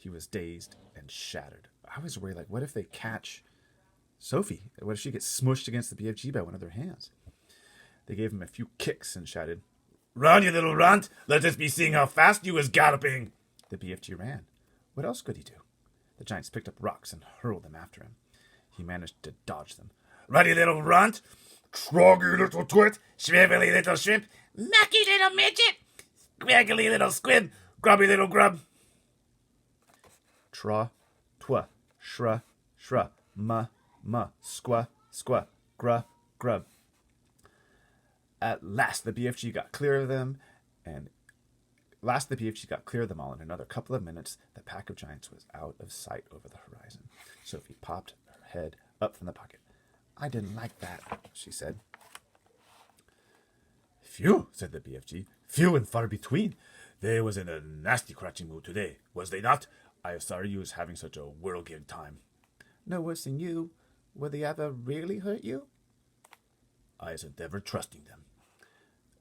He was dazed and shattered. I was worried, like, what if they catch Sophie? What if she gets smushed against the BFG by one of their hands? They gave him a few kicks and shouted, "Run, you little runt! Let us be seeing how fast you is galloping!" The BFG ran. What else could he do? The giants picked up rocks and hurled them after him. He managed to dodge them. "Ruddy little runt! Troggy little twit! Shrivelly little shrimp! Mucky little midget! Squiggly little squid! Grubby little grub!" Tra, twa, shra, shra, ma, squa, squa, gra, grub. At last the BFG got clear of them, and all. In another couple of minutes, the pack of giants was out of sight over the horizon. Sophie popped her head up from the pocket. "I didn't like that," she said. "Phew," said the BFG. "Few and far between. They was in a nasty crouching mood today, was they not? I am sorry you was having such a whirligig time." "No worse than you. Will they ever really hurt you?" "I isn't ever trusting them."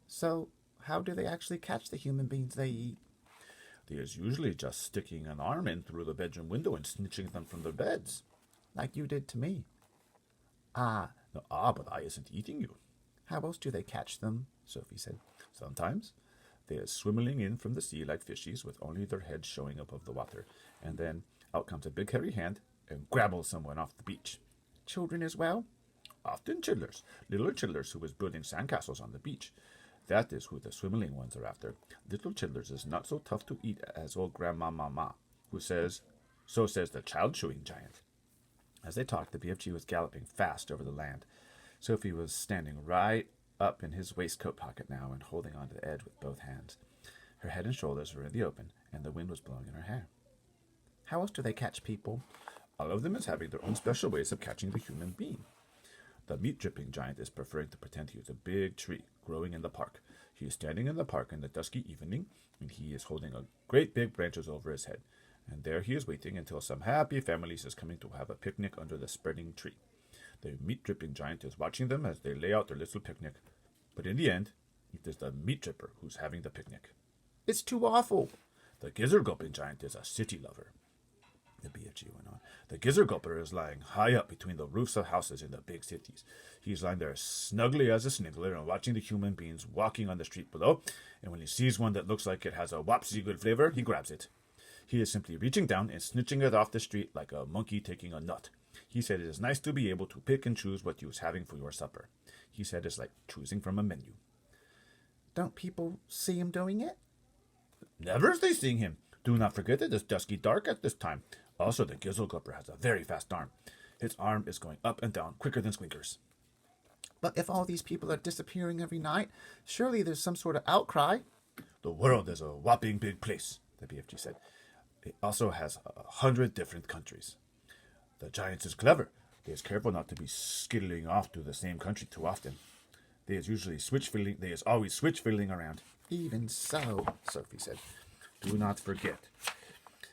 "So, how do they actually catch the human beings they eat?" "They is usually just sticking an arm in through the bedroom window and snitching them from their beds." "Like you did to me." "Ah, no, but I isn't eating you." "How else do they catch them?" Sophie said. "Sometimes they is swimming in from the sea like fishies with only their heads showing above the water, and then out comes a big hairy hand and grabbles someone off the beach." "Children as well?" "Often childers, little childers who is building sandcastles on the beach. That is who the swimming ones are after. Little childers is not so tough to eat as old Grandma Mama, so says the child-chewing giant." As they talked, the BFG was galloping fast over the land. Sophie was standing right up in his waistcoat pocket now and holding onto the edge with both hands. Her head and shoulders were in the open, and the wind was blowing in her hair. "How else do they catch people?" "All of them is having their own special ways of catching the human being. The meat-dripping giant is preferring to pretend he is a big tree growing in the park. He is standing in the park in the dusky evening, and he is holding a great big branches over his head. And there he is waiting until some happy families is coming to have a picnic under the spreading tree. The meat-dripping giant is watching them as they lay out their little picnic. But in the end, it is the meat-dripper who's having the picnic." "It's too awful." "The gizzard-gulping giant is a city lover," the BFG went on. "The gizzard-gulper is lying high up between the roofs of houses in the big cities. He's lying there snugly as a sniggler and watching the human beings walking on the street below, and when he sees one that looks like it has a whopsy good flavor, he grabs it. He is simply reaching down and snitching it off the street like a monkey taking a nut. He said it is nice to be able to pick and choose what you is having for your supper. He said it's like choosing from a menu." "Don't people see him doing it?" "Never is they seeing him. Do not forget it is dusky dark at this time. Also, the gizzle-gulper has a very fast arm. Its arm is going up and down quicker than Squinker's." "But if all these people are disappearing every night, surely there's some sort of outcry." "The world is a whopping big place," the BFG said. "It also has 100 different countries. The giants is clever. They is careful not to be skittling off to the same country too often. They is always switch fiddling around." "Even so," Sophie said, "do not forget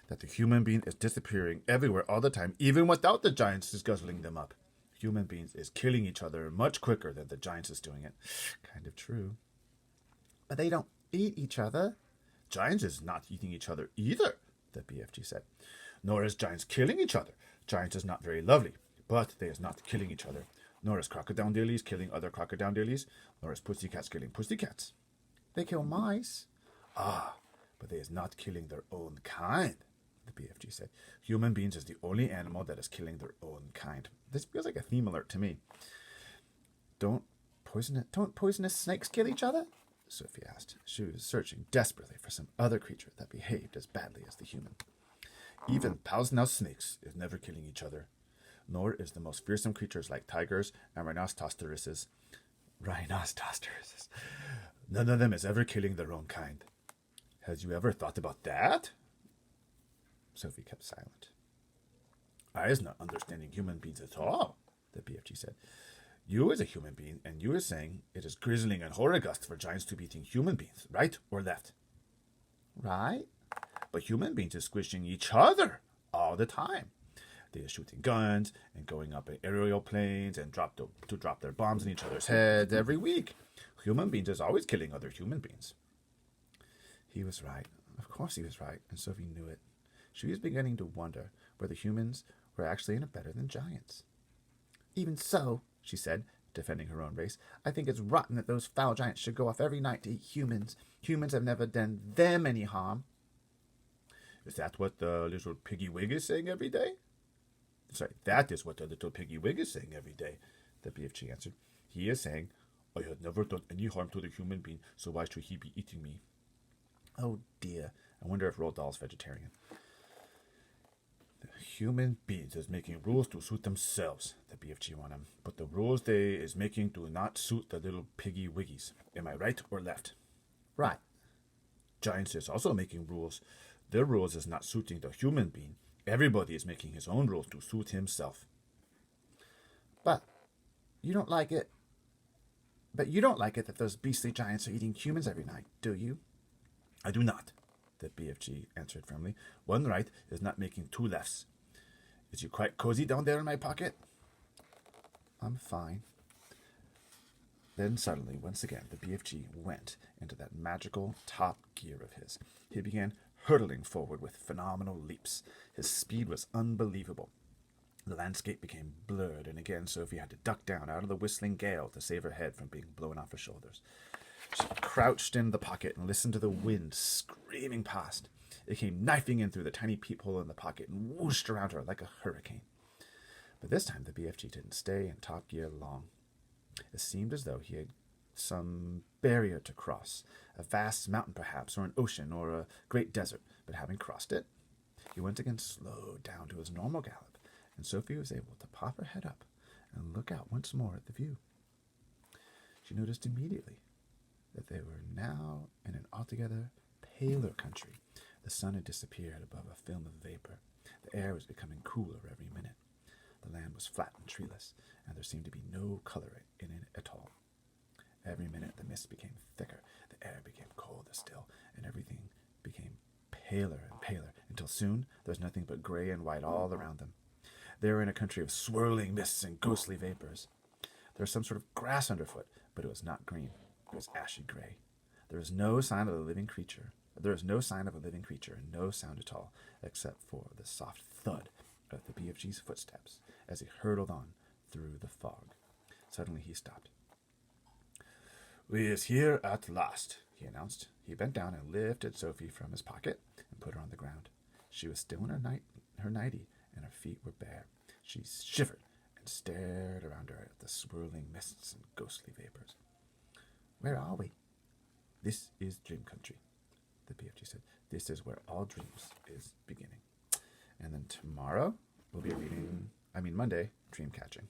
that the human being is disappearing everywhere all the time, even without the giants is guzzling them up. Human beings is killing each other much quicker than the giants is doing it." "Kind of true." "But they don't eat each other." "Giants is not eating each other either," the BFG said. "Nor is giants killing each other. Giants is not very lovely, but they is not killing each other. Nor is crocodile-dillies killing other crocodile-dillies, nor is pussycats killing pussycats." "They kill mice." "Ah, but they is not killing their own kind," the BFG said. "Human beings is the only animal that is killing their own kind." This feels like a theme alert to me. Don't poisonous snakes kill each other?" Sophie asked. She was searching desperately for some other creature that behaved as badly as the human. "Even poisonous snakes is never killing each other. Nor is the most fearsome creatures like tigers and rhinoceroses. None of them is ever killing their own kind. Has you ever thought about that?" Sophie kept silent. "I is not understanding human beings at all," the BFG said. "You is a human being, and you is saying it is grizzling and horrigust for giants to be eating human beings, right or left?" "Right." "But human beings is squishing each other all the time. They is shooting guns and going up in aerial planes and to drop their bombs in each other's heads every week. Human beings is always killing other human beings." He was right. Of course he was right, and Sophie knew it. She was beginning to wonder whether humans were actually any better than giants. Even so, she said, defending her own race, I think it's rotten that those foul giants should go off every night to eat humans. Humans have never done them any harm. Is that what the little piggy wig is saying every day? Sorry, that is what the little piggy wig is saying every day, the BFG answered. He is saying, I had never done any harm to the human being, so why should he be eating me? Oh dear, I wonder if Roald Dahl's vegetarian. The human beings is making rules to suit themselves, the BFG went on. But the rules they is making do not suit the little piggy wiggies. Am I right or left? Right. Giants is also making rules. Their rules is not suiting the human being. Everybody is making his own rules to suit himself. But you don't like it that those beastly giants are eating humans every night, do you? I do not, the BFG answered firmly. One right is not making two lefts. Is you quite cozy down there in my pocket? I'm fine. Then suddenly, once again, the BFG went into that magical top gear of his. He began hurtling forward with phenomenal leaps. His speed was unbelievable. The landscape became blurred, and again Sophie had to duck down out of the whistling gale to save her head from being blown off her shoulders. She crouched in the pocket and listened to the wind screaming past. It came knifing in through the tiny peephole in the pocket and whooshed around her like a hurricane. But this time the BFG didn't stay in top gear long. It seemed as though he had some barrier to cross, a vast mountain perhaps, or an ocean, or a great desert. But having crossed it, he once again slowed down to his normal gallop, and Sophie was able to pop her head up and look out once more at the view. She noticed immediately that they were now in an altogether paler country. The sun had disappeared above a film of vapor. The air was becoming cooler every minute. The land was flat and treeless, and there seemed to be no color in it at all. Every minute the mist became thicker, the air became colder still, and everything became paler and paler, until soon there was nothing but gray and white all around them. They were in a country of swirling mists and ghostly vapors. There was some sort of grass underfoot, but it was not green. It was ashy gray. There was no sign of a living creature. There was no sign of a living creature, and no sound at all, except for the soft thud of the BFG's footsteps as he hurtled on through the fog. Suddenly he stopped. We is here at last, he announced. He bent down and lifted Sophie from his pocket and put her on the ground. She was still in her nightie, and her feet were bare. She shivered and stared around her at the swirling mists and ghostly vapors. Where are we? This is dream country, the BFG said. This is where all dreams is beginning. And then tomorrow we'll be reading, Monday, Dream Catching.